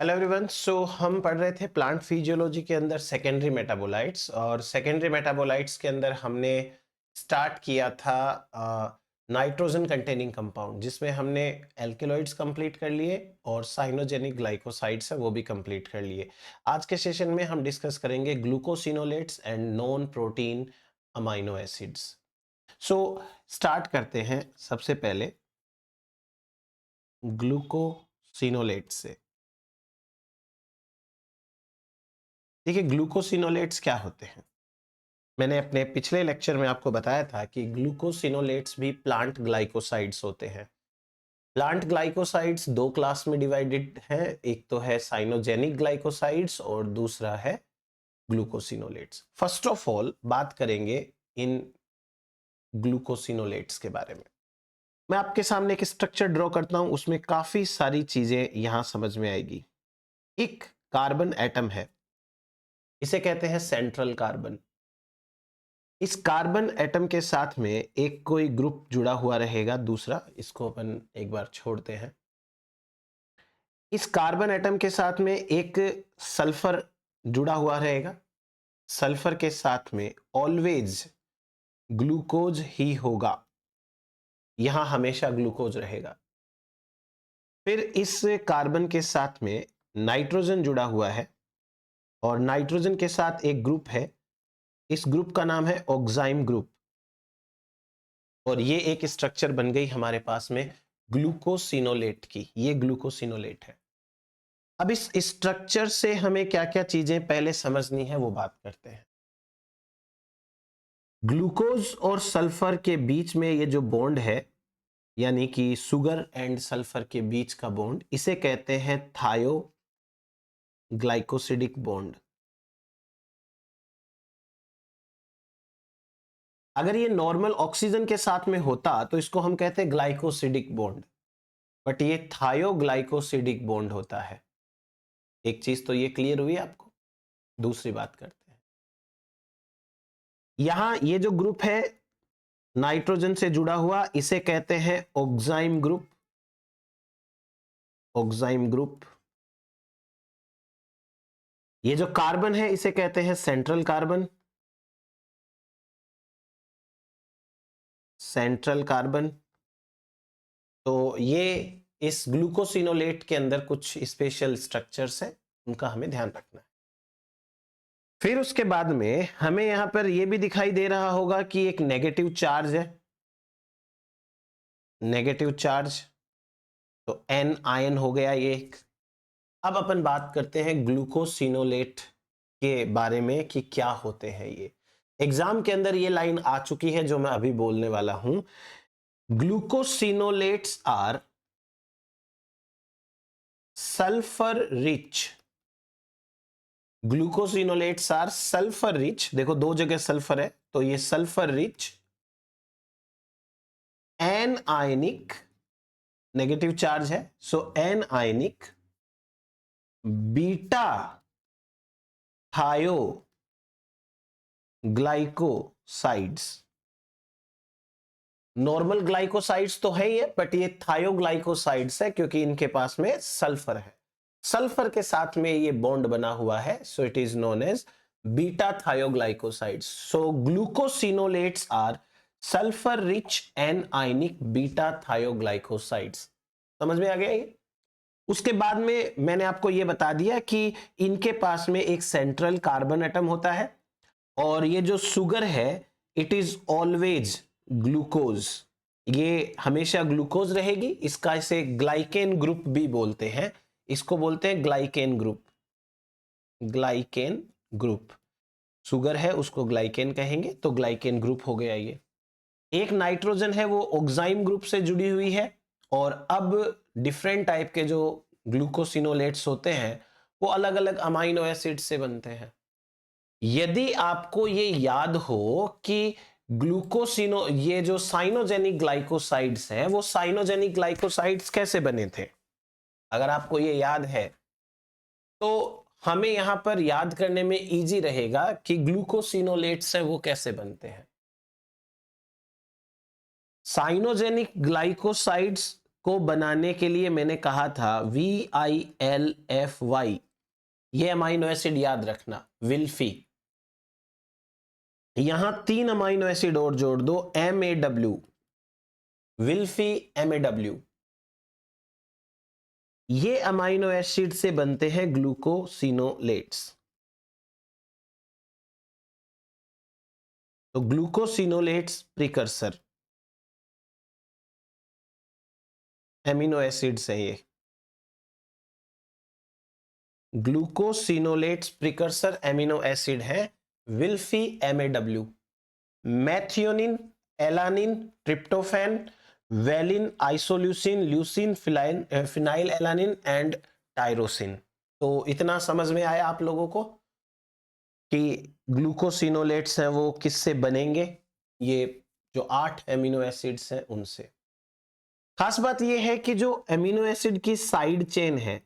Hello everyone. हम पढ़ रहे थे प्लांट फिजियोलॉजी के अंदर सेकेंडरी मेटाबोलाइट्स, और सेकेंडरी मेटाबोलाइट्स के अंदर हमने स्टार्ट किया था नाइट्रोजन कंटेनिंग कंपाउंड, जिसमें हमने एल्केलॉइड्स कंप्लीट कर लिए और साइनोजेनिक ग्लाइकोसाइड्स है वो भी कंप्लीट कर लिए। आज के सेशन में हम डिस्कस करेंगे glucosinolates and non protein amino acids. So start करते हैं सबसे पहले ग्लूकोसिनोलेट्स से। देखिए, ग्लूकोसिनोलेट्स क्या होते हैं। मैंने अपने पिछले लेक्चर में आपको बताया था कि ग्लूकोसिनोलेट्स भी प्लांट ग्लाइकोसाइड्स होते हैं। प्लांट ग्लाइकोसाइड्स दो क्लास में डिवाइडेड है, एक तो है साइनोजेनिक ग्लाइकोसाइड्स और दूसरा है ग्लूकोसिनोलेट्स। फर्स्ट ऑफ ऑल बात करेंगे इन ग्लूकोसिनोलेट्स के बारे में। मैं आपके सामने एक स्ट्रक्चर ड्रॉ करता हूं, उसमें काफी सारी चीजें यहां समझ में आएगी। एक कार्बन एटम है, इसे कहते हैं सेंट्रल कार्बन। इस कार्बन एटम के साथ में एक कोई ग्रुप जुड़ा हुआ रहेगा, दूसरा, इसको अपन एक बार छोड़ते हैं। इस कार्बन एटम के साथ में एक सल्फर जुड़ा हुआ रहेगा। सल्फर के साथ में ऑलवेज ग्लूकोज ही होगा, यहां हमेशा ग्लूकोज रहेगा। फिर इस कार्बन के साथ में नाइट्रोजन जुड़ा हुआ है और नाइट्रोजन के साथ एक ग्रुप है, इस ग्रुप का नाम है ऑक्साइम ग्रुप, और ये एक स्ट्रक्चर बन गई हमारे पास में ग्लूकोसिनोलेट की। ये ग्लूकोसिनोलेट है। अब इस स्ट्रक्चर से हमें क्या क्या चीजें पहले समझनी है वो बात करते हैं। ग्लूकोज और सल्फर के बीच में ये जो बॉन्ड है, यानी कि शुगर एंड सल्फर के बीच का बॉन्ड, इसे कहते हैं थायो ग्लाइकोसिडिक बॉन्ड। अगर ये नॉर्मल ऑक्सीजन के साथ में होता तो इसको हम कहते हैं ग्लाइकोसिडिक बॉन्ड, बट ये थायोग्लाइकोसिडिक बॉन्ड होता है। एक चीज तो ये क्लियर हुई आपको। दूसरी बात करते हैं, यहां ये जो ग्रुप है नाइट्रोजन से जुड़ा हुआ, इसे कहते हैं ऑक्साइम ग्रुप। Oxime group. ये जो कार्बन है इसे कहते हैं सेंट्रल कार्बन। Central carbon. तो ये इस ग्लूकोसिनोलेट के अंदर कुछ स्पेशल स्ट्रक्चर्स हैं, उनका हमें ध्यान रखना है। फिर उसके बाद में हमें यहां पर यह भी दिखाई दे रहा होगा कि एक नेगेटिव चार्ज है। नेगेटिव चार्ज, तो एन आयन हो गया ये एक। अब अपन बात करते हैं ग्लूकोसिनोलेट के बारे में कि क्या होते हैं ये। एग्जाम के अंदर ये लाइन आ चुकी है जो मैं अभी बोलने वाला हूं। Glucosinolates are sulphur rich. Glucosinolates are sulphur rich. देखो, दो जगह सल्फर है, तो ये sulphur rich an ionic, negative charge है, so an ionic beta thioglycosides. Normal glycosides तो है ये, बट ये थायोग्लाइकोसाइड्स है क्योंकि इनके पास में सल्फर है। सल्फर के साथ में ये बॉन्ड बना हुआ है, so it is known as beta thioglycosides. So glucosinolates are sulphur rich an ionic beta thioglycosides. समझ में आ गया ये। उसके बाद में मैंने आपको ये बता दिया कि इनके पास में एक सेंट्रल कार्बन एटम होता है, और ये जो शुगर है इट इज ऑलवेज ग्लूकोज। ये हमेशा ग्लूकोज रहेगी। इसका इसे ग्लाइकेन ग्रुप भी बोलते हैं, इसको बोलते हैं glycan group. Glycan group, sugar है उसको ग्लाइकेन कहेंगे, तो ग्लाइकेन ग्रुप हो गया ये। एक नाइट्रोजन है वो ऑक्साइम ग्रुप से जुड़ी हुई है। और अब डिफरेंट टाइप के जो ग्लूकोसिनोलेट्स होते हैं वो अलग अलग अमाइनो एसिड से बनते हैं। यदि आपको ये याद हो कि ग्लूकोसिनो, ये जो साइनोजेनिक ग्लाइकोसाइड्स हैं वो साइनोजेनिक ग्लाइकोसाइड्स कैसे बने थे, अगर आपको ये याद है तो हमें यहां पर याद करने में इजी रहेगा कि ग्लूकोसिनोलेट्स हैं वो कैसे बनते हैं। साइनोजेनिक ग्लाइकोसाइड्स को बनाने के लिए मैंने कहा था VILFY, ये अमाइनो एसिड याद रखना, विल्फी। यहां 3 अमाइनो एसिड और जोड़ दो, MAW, विल्फी MAW। ये अमाइनो एसिड से बनते हैं ग्लूकोसिनोलेट्स। तो ग्लूकोसिनोलेट्स प्रिकर्सर एमिनो एसिड्स है ये। ग्लूकोसिनोलेट्स प्रिकर्सर एमिनो एसिड है विल्फी MAW। Methionine, alanine, tryptophan, valine, isoleucine, leucine, phenyl alanine and tyrosine. तो इतना समझ में आया आप लोगों को कि ग्लूकोसिनोलेट्स हैं वो किससे बनेंगे? ये जो 8 एमिनो एसिड्स हैं उनसे। खास बात यह है कि जो एमिनो एसिड की साइड चेन है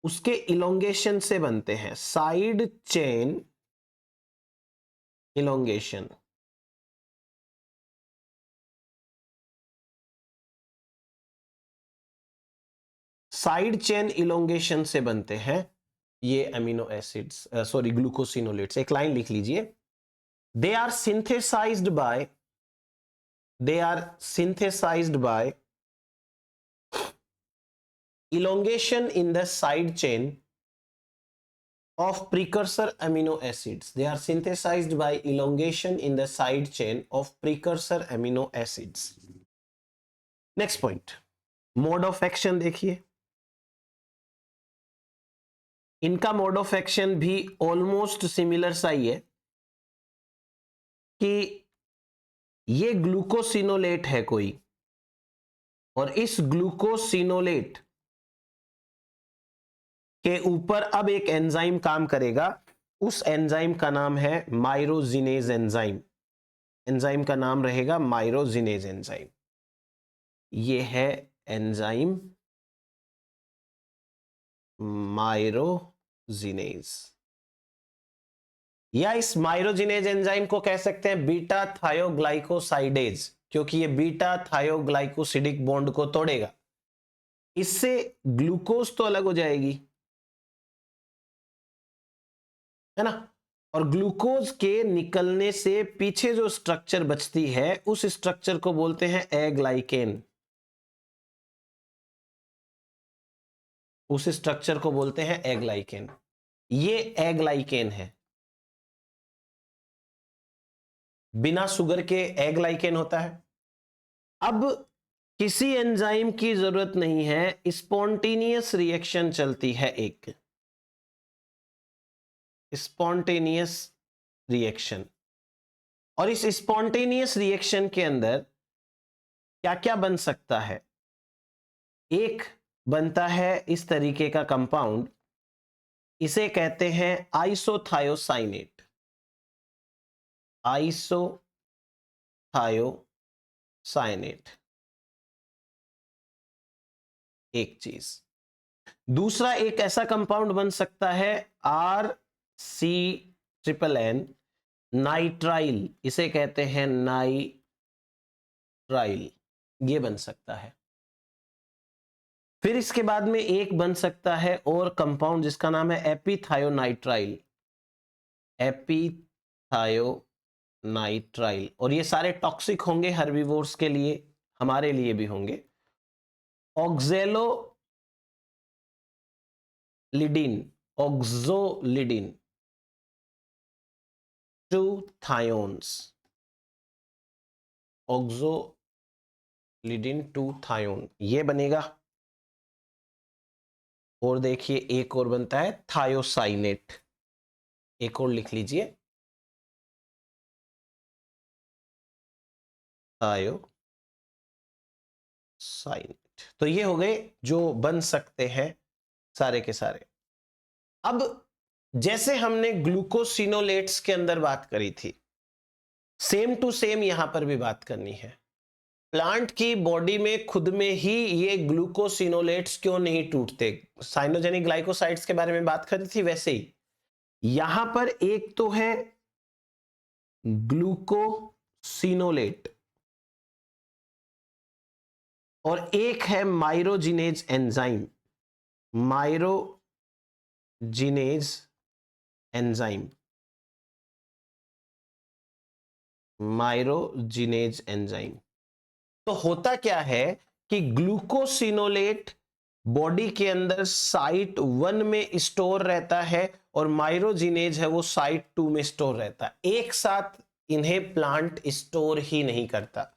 उसके इलोंगेशन से बनते हैं, side chain elongation. Side chain elongation से बनते हैं ये अमीनो एसिड्स, सॉरी ग्लूकोसिनोलेट्स। एक लाइन लिख लीजिए, they are synthesised by elongation in the side chain of precursor amino acids. They are synthesized by elongation in the side chain of precursor amino acids. Next point, mode of action देखिए। इनका mode of action भी almost similar सा ही है कि ये glucosinolate है कोई, और इस ग्लूकोसिनोलेट के ऊपर अब एक एंजाइम काम करेगा। उस एंजाइम का नाम है माइरोजिनेज एंजाइम। एंजाइम का नाम रहेगा माइरोजिनेज एंजाइम। ये है एंजाइम माइरोजिनेज, या इस माइरोजिनेज एंजाइम को कह सकते हैं बीटा थायोग्लाइकोसाइडेज, क्योंकि ये बीटा थायोग्लाइकोसिडिक बॉन्ड को तोड़ेगा। इससे ग्लूकोज तो अलग हो जाएगी, है ना, और ग्लूकोज के निकलने से पीछे जो स्ट्रक्चर बचती है उस स्ट्रक्चर को बोलते हैं एग्लाइकेन। उस स्ट्रक्चर को बोलते हैं एग्लाइकेन। ये एग्लाइकेन है। बिना शुगर के एग्लाइकेन होता है। अब किसी एंजाइम की जरूरत नहीं है, स्पॉन्टेनियस रिएक्शन चलती है, एक स्पॉन्टेनियस रिएक्शन। और इस स्पॉन्टेनियस रिएक्शन के अंदर क्या क्या बन सकता है? एक बनता है इस तरीके का कंपाउंड, इसे कहते हैं आइसोथायोसाइनेट। आइसोथायोसाइनेट एक चीज। दूसरा एक ऐसा कंपाउंड बन सकता है RCNN नाइट्राइल, इसे कहते हैं नाइट्राइल, ये बन सकता है। फिर इसके बाद में एक बन सकता है और कंपाउंड जिसका नाम है एपिथायोनाइट्राइल। एपिथायोनाइट्राइल, और ये सारे टॉक्सिक होंगे हर्बीवोर्स के लिए, हमारे लिए भी होंगे। ऑक्सोलिडिन 2 थायोन्स, ऑक्सोलिडिन 2 थायोन, ये बनेगा। और देखिए एक और बनता है थायोसाइनेट, एक और लिख लीजिए, थायोसाइनेट। तो ये हो गए जो बन सकते हैं सारे के सारे। अब जैसे हमने ग्लूकोसिनोलेट्स के अंदर बात करी थी, सेम टू सेम यहां पर भी बात करनी है। प्लांट की बॉडी में खुद में ही ये ग्लूकोसिनोलेट्स क्यों नहीं टूटते? साइनोजेनिक ग्लाइकोसाइड्स के बारे में बात करी थी, वैसे ही यहां पर एक तो है ग्लूकोसिनोलेट, और एक है माइरोजिनेज एंजाइम, माइरोजिनेज एंजाइम, माइरोजिनेज एंजाइम। तो होता क्या है कि ग्लूकोसिनोलेट बॉडी के अंदर साइट 1 में स्टोर रहता है और माइरोजिनेज है वो साइट 2 में स्टोर रहता है। एक साथ इन्हें प्लांट स्टोर ही नहीं करता,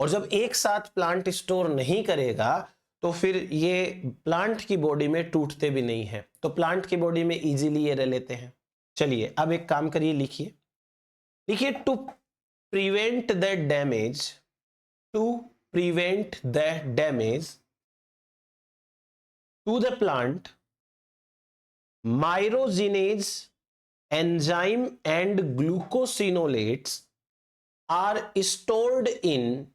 और जब एक साथ प्लांट स्टोर नहीं करेगा तो फिर ये प्लांट की बॉडी में टूटते भी नहीं है, तो प्लांट की बॉडी में इजीली ये रह लेते हैं। चलिए अब एक काम करिए, लिखिए लिखिए to prevent the damage, to prevent the damage to the plant, myrogenase enzyme and glucosinolates are stored in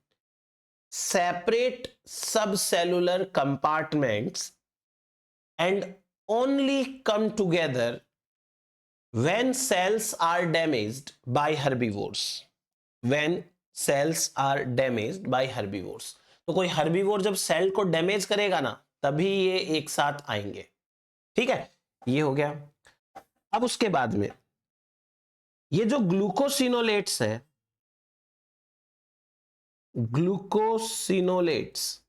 separate subcellular compartments and only come together when cells are damaged by herbivores, when cells are damaged by herbivores. तो कोई herbivore जब cell को damage करेगा ना तभी ये एक साथ आएंगे। ठीक है, ये हो गया। अब उसके बाद में ये जो ग्लूकोसिनोलेट्स है, ग्लूकोसिनोलेट्स,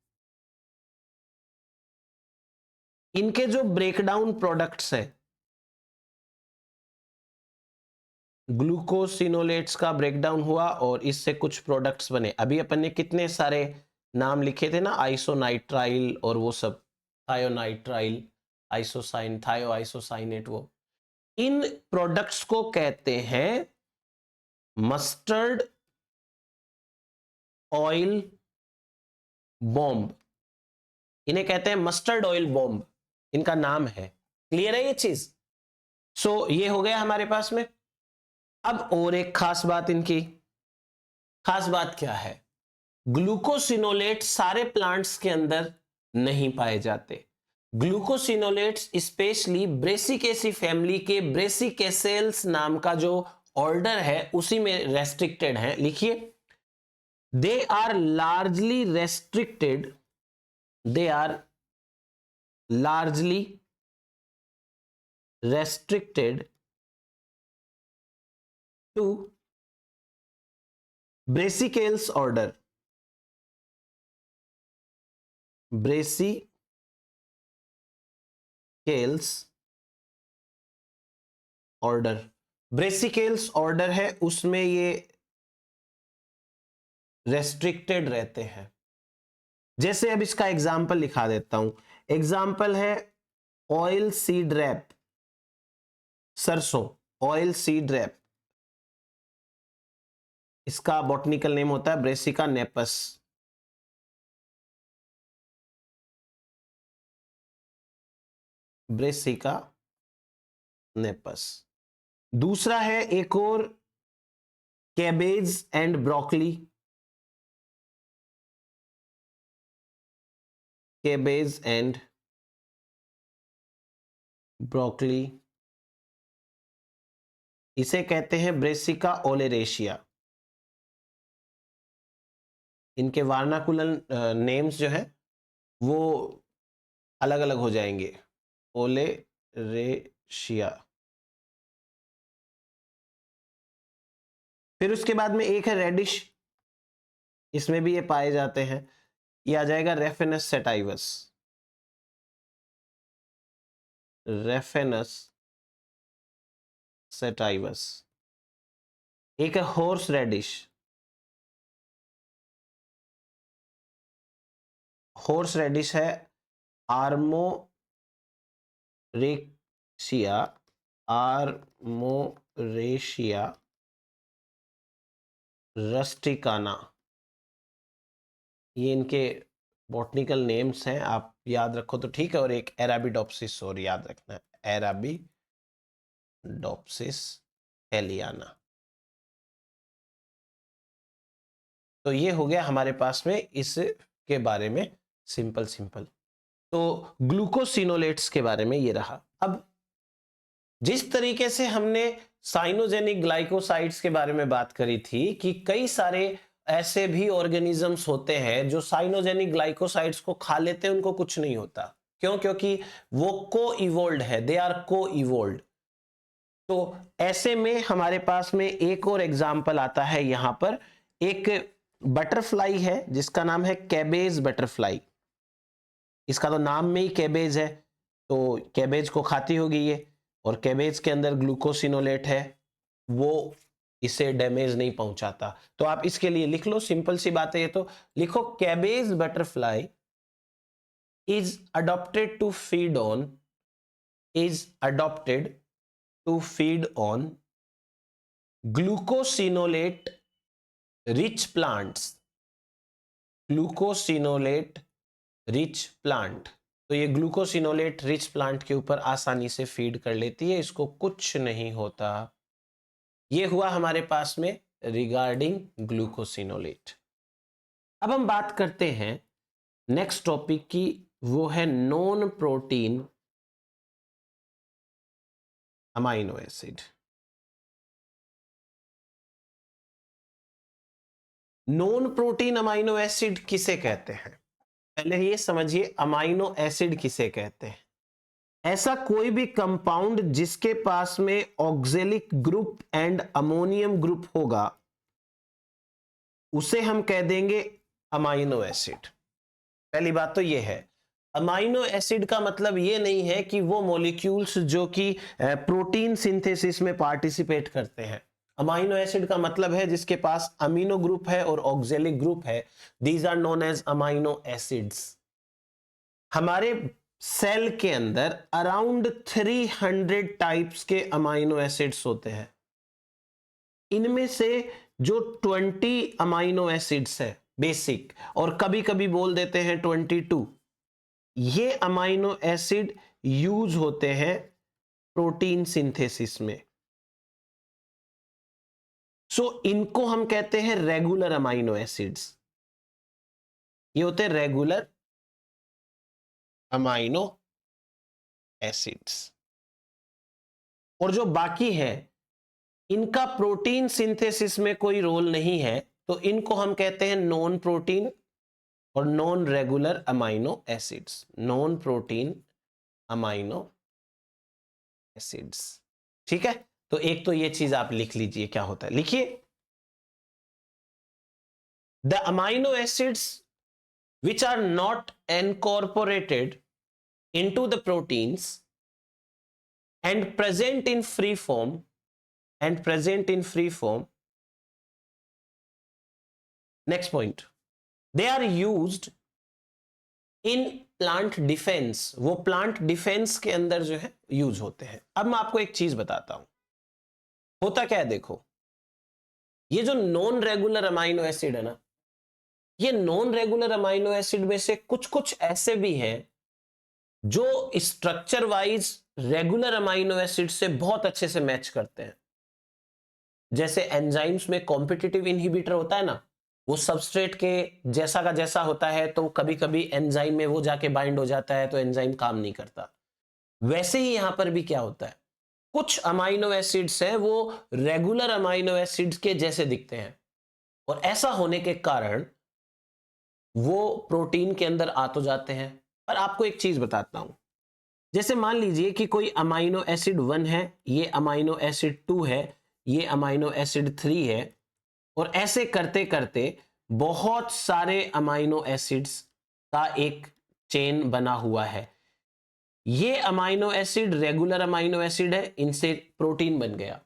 इनके जो ब्रेकडाउन प्रोडक्ट्स है, ग्लूकोसिनोलेट्स का ब्रेकडाउन हुआ और इससे कुछ प्रोडक्ट्स बने। अभी अपन ने कितने सारे नाम लिखे थे ना, आइसोनाइट्राइल और वो सब, थायोनाइट्राइल, आइसोसाइन, थायो आइसोसाइनेट, वो इन प्रोडक्ट्स को कहते हैं मस्टर्ड ऑयल बॉम्ब। इन्हें कहते हैं मस्टर्ड ऑयल बॉम्ब, इनका नाम है। क्लियर है ये चीज? सो ये हो गया हमारे पास में। अब और एक खास बात, इनकी खास बात क्या है, ग्लूकोसिनोलेट सारे प्लांट्स के अंदर नहीं पाए जाते। ग्लूकोसिनोलेट्स स्पेशली ब्रेसिकेसी फैमिली के ब्रेसिकेसेल्स नाम का जो ऑर्डर है उसी में रेस्ट्रिक्टेड है। लिखिए, they are largely restricted, they are largely restricted to Brassicales order, Brassicales order, Brassicales order है उसमें ये रेस्ट्रिक्टेड रहते हैं। जैसे अब इसका एग्जाम्पल लिखा देता हूं। एग्जाम्पल है ऑयल सीड रैप, सरसों, ऑयल सीड रैप, इसका बॉटनिकल नेम होता है ब्रेसिका नेपस। Brassica napus. दूसरा है एक और, cabbage and broccoli, cabbage and broccoli, इसे कहते हैं ब्रेसिका ओलेरेशिया। इनके वार्नाकुलर नेम्स जो है वो अलग अलग हो जाएंगे, ओलेरेशिया। फिर उसके बाद में एक है रेडिश, इसमें भी ये पाए जाते हैं, ये आ जाएगा रेफेनस सेटाइवस, रेफेनस सेटाइवस। एक है हॉर्स रेडिश, हॉर्स रेडिश है आर्मोरेशिया, आर्मोरेशिया रस्टिकाना। ये इनके बॉटनिकल नेम्स हैं, आप याद रखो तो ठीक है। और एक एराबिडोप्सिस और याद रखना है, एराबिडोप्सिस हेलियाना। तो ये हो गया हमारे पास में इसके बारे में सिंपल सिंपल। तो ग्लूकोसिनोलेट्स के बारे में ये रहा। अब जिस तरीके से हमने साइनोजेनिक ग्लाइकोसाइड्स के बारे में बात करी थी कि कई सारे ऐसे भी ऑर्गेनिजम्स होते हैं जो साइनोजेनिक ग्लाइकोसाइड्स को खा लेते हैं, उनको कुछ नहीं होता। क्यों? क्योंकि वो को इवोल्ड है, दे आर को इवोल्ड। तो ऐसे में हमारे पास में एक और एग्जाम्पल आता है यहां पर, एक बटरफ्लाई है जिसका नाम है कैबेज बटरफ्लाई। इसका तो नाम में ही कैबेज है, तो कैबेज को खाती होगी ये, और कैबेज के अंदर ग्लूकोसिनोलेट है, वो इसे डैमेज नहीं पहुंचाता। तो आप इसके लिए लिख लो, सिंपल सी बात है ये, तो लिखो cabbage butterfly is adapted to feed on, is adapted to feed on glucosinolate rich plants, glucosinolate rich plant. तो ये ग्लूकोसिनोलेट रिच प्लांट के ऊपर आसानी से फीड कर लेती है, इसको कुछ नहीं होता। ये हुआ हमारे पास में रिगार्डिंग ग्लूकोसिनोलेट। अब हम बात करते हैं नेक्स्ट टॉपिक की, वो है non protein amino acid. Non protein amino acid किसे कहते हैं? पहले ये समझिए अमाइनो एसिड किसे कहते हैं। ऐसा कोई भी कंपाउंड जिसके पास में oxalic group and ammonium group होगा उसे हम कह देंगे अमाइनो एसिड। पहली बात तो ये है, अमाइनो एसिड का मतलब ये नहीं है कि वो मॉलिक्यूल्स जो कि प्रोटीन सिंथेसिस में पार्टिसिपेट करते हैं। अमाइनो एसिड का मतलब है जिसके पास अमीनो ग्रुप है और ऑक्जेलिक ग्रुप है, these are known as amino acids. हमारे सेल के अंदर अराउंड 300 टाइप्स के अमाइनो एसिड्स होते हैं। इनमें से जो 20 अमाइनो एसिड्स है बेसिक, और कभी कभी बोल देते हैं 22, ये अमाइनो एसिड यूज होते हैं प्रोटीन सिंथेसिस में। इनको हम कहते हैं रेगुलर अमाइनो एसिड्स। ये होते हैं रेगुलर अमाइनो एसिड्स। और जो बाकी है इनका प्रोटीन सिंथेसिस में कोई रोल नहीं है, तो इनको हम कहते हैं नॉन प्रोटीन और non regular amino acids, non protein amino acids. ठीक है, तो एक तो ये चीज आप लिख लीजिए क्या होता है, लिखिए the amino acids which are not incorporated into the proteins and present in free form, next point, they are used in plant defense, वो plant defense के अंदर जो है यूज होते हैं। अब मैं आपको एक चीज बताता हूं, होता क्या है, देखो ये जो नॉन रेगुलर अमाइनो एसिड है ना, ये नॉन रेगुलर अमाइनो एसिड में से कुछ कुछ ऐसे भी हैं जो structure wise regular amino acid से बहुत अच्छे से मैच करते हैं। जैसे एंजाइम्स में कॉम्पिटिटिव इनहिबिटर होता है ना, वो सबस्ट्रेट के जैसा का जैसा होता है, तो कभी कभी एंजाइम में वो जाके बाइंड हो जाता है तो एंजाइम काम नहीं करता। वैसे ही यहां पर भी क्या होता है, कुछ अमाइनो एसिड्स हैं वो रेगुलर अमाइनो एसिड्स के जैसे दिखते हैं, और ऐसा होने के कारण वो प्रोटीन के अंदर आ तो जाते हैं। पर आपको एक चीज बताता हूं, जैसे मान लीजिए कि कोई अमाइनो एसिड 1 है, ये अमाइनो एसिड 2 है, ये अमाइनो एसिड 3 है, और ऐसे करते करते बहुत सारे अमाइनो एसिड्स का एक चेन बना हुआ है। ये amino acid regular amino acid है, इनसे प्रोटीन बन गया।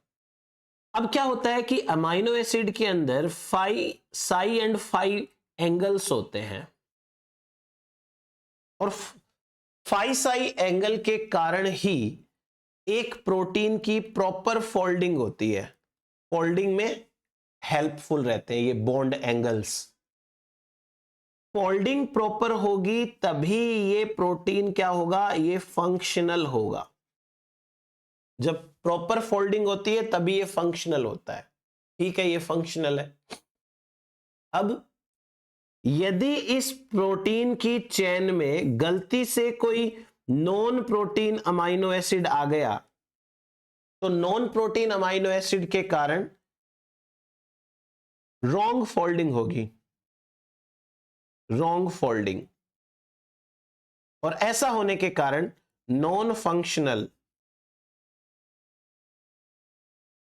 अब क्या होता है कि अमाइनो एसिड के अंदर साई एंड फाई एंगल्स होते हैं, और फाई एंगल के कारण ही एक प्रोटीन की प्रॉपर फोल्डिंग होती है। फोल्डिंग में हेल्पफुल रहते हैं ये बॉन्ड एंगल्स। फोल्डिंग प्रॉपर होगी तभी ये प्रोटीन क्या होगा, ये फंक्शनल होगा। जब प्रॉपर फोल्डिंग होती है तभी ये फंक्शनल होता है। ठीक है, ये फंक्शनल है। अब यदि इस प्रोटीन की चेन में गलती से कोई नॉन प्रोटीन अमाइनो एसिड आ गया, तो नॉन प्रोटीन अमाइनो एसिड के कारण रॉन्ग फोल्डिंग होगी, रॉन्ग फोल्डिंग, और ऐसा होने के कारण नॉन फंक्शनल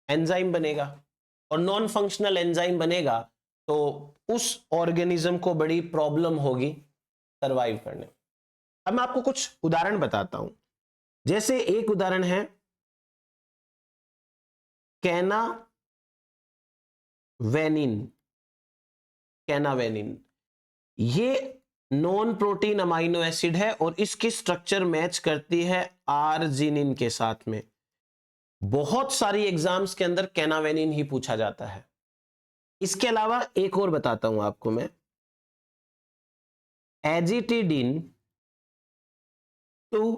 एंजाइम बनेगा, और नॉन फंक्शनल एंजाइम बनेगा तो उस ऑर्गेनिज्म को बड़ी प्रॉब्लम होगी सरवाइव करने। अब मैं आपको कुछ उदाहरण बताता हूं, जैसे एक उदाहरण है कैनावेनिन। कैनावेनिन ये नॉन प्रोटीन अमाइनो एसिड है और इसकी स्ट्रक्चर मैच करती है आर्जिनिन के साथ में। बहुत सारी एग्जाम्स के अंदर कैनावेनिन ही पूछा जाता है। इसके अलावा एक और बताता हूं आपको मैं, एजिटिडिन टू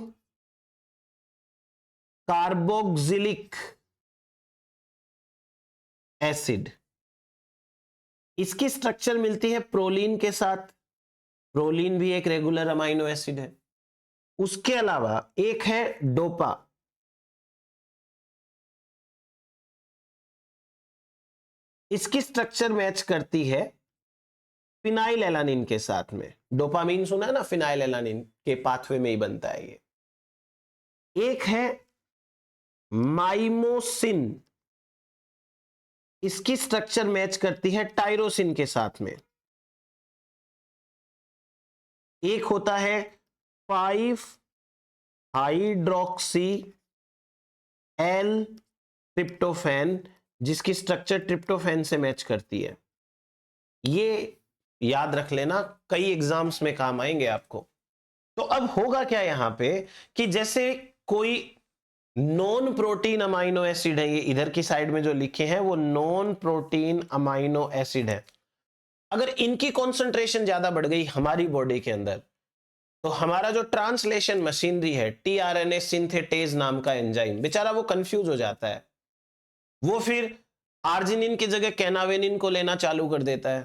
कार्बोक्सिलिक एसिड, इसकी स्ट्रक्चर मिलती है प्रोलीन के साथ। प्रोलीन भी एक रेगुलर अमाइनो एसिड है। उसके अलावा एक है डोपा, इसकी स्ट्रक्चर मैच करती है फिनाइल एलानिन के साथ में। डोपामीन सुना है ना, फिनाइल एलानिन के पाथवे में ही बनता है ये। एक है माइमोसिन, इसकी स्ट्रक्चर मैच करती है टायरोसिन के साथ में। एक होता है 5 हाइड्रोक्सी एल ट्रिप्टोफैन, जिसकी स्ट्रक्चर ट्रिप्टोफैन से मैच करती है। ये याद रख लेना, कई एग्जाम्स में काम आएंगे आपको। तो अब होगा क्या यहां पे कि जैसे कोई नॉन प्रोटीन अमाइनो एसिड है, ये इधर की साइड में जो लिखे हैं वो नॉन प्रोटीन अमाइनो एसिड है। अगर इनकी कॉन्सेंट्रेशन ज्यादा बढ़ गई हमारी बॉडी के अंदर, तो हमारा जो ट्रांसलेशन मशीनरी है, टीआरएनए सिंथेटेज नाम का एंजाइम, बेचारा वो कंफ्यूज हो जाता है। वो फिर आर्जिनिन की जगह कैनावेनिन को लेना चालू कर देता है,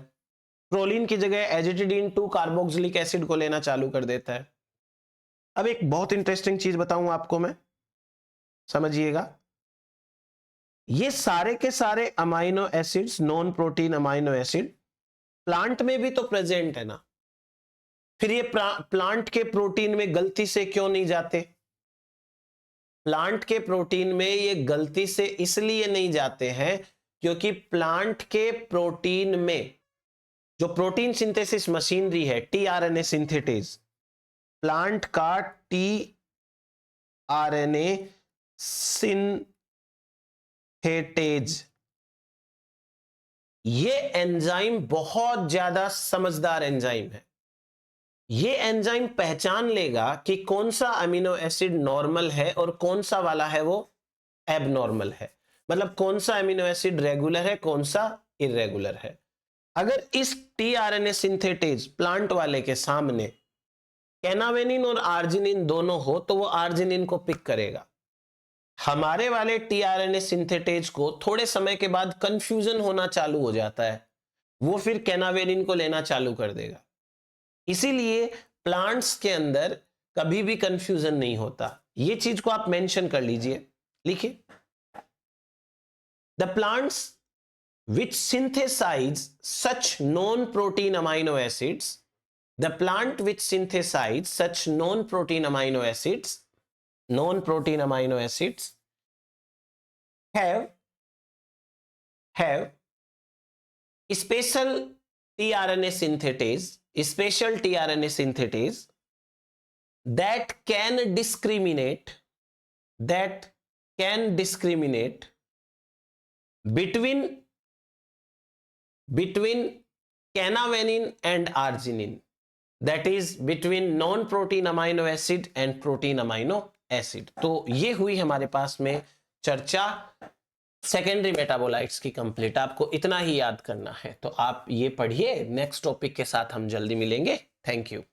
प्रोलीन की जगह एजिटिडिन 2 कार्बोक्सिलिक एसिड को लेना चालू कर देता है। अब एक बहुत इंटरेस्टिंग चीज बताऊं आपको मैं, समझिएगा। ये सारे के सारे amino acids, non protein amino acid, plant में भी तो प्रेजेंट है ना। फिर ये प्लांट के प्रोटीन में गलती से क्यों नहीं जाते? प्लांट के प्रोटीन में ये गलती से इसलिए नहीं जाते हैं क्योंकि प्लांट के प्रोटीन में जो प्रोटीन सिंथेसिस मशीनरी है, टीआरएनए सिंथेटेज, प्लांट का टीआरएनए सिंथेटेज, ये एंजाइम बहुत ज्यादा समझदार एंजाइम है। ये एंजाइम पहचान लेगा कि कौन सा अमीनो एसिड नॉर्मल है और कौन सा वाला है वो एबनॉर्मल है। मतलब कौन सा अमीनो एसिड रेगुलर है, कौन सा इरेगुलर है। अगर इस टीआरएनए सिंथेटेज प्लांट वाले के सामने कैनावेनिन और आर्जिनिन दोनों हो तो वो आर्जिनिन को पिक करेगा। हमारे वाले टीआरएनए सिंथेटेज को थोड़े समय के बाद कंफ्यूजन होना चालू हो जाता है, वो फिर कैनावेनिन को लेना चालू कर देगा। इसीलिए प्लांट्स के अंदर कभी भी कंफ्यूजन नहीं होता। ये चीज को आप मेंशन कर लीजिए, लिखिए। The plants which synthesize such non-protein amino acids, the plant which synthesize such non-protein amino acids have special tRNA synthetase that can discriminate between cannavenin and arginine, that is between non-protein amino acid and protein amino acid। तो ये हुई हमारे पास में चर्चा secondary metabolites की complete. आपको इतना ही याद करना है, तो आप ये पढ़िए। नेक्स्ट टॉपिक के साथ हम जल्दी मिलेंगे। Thank you.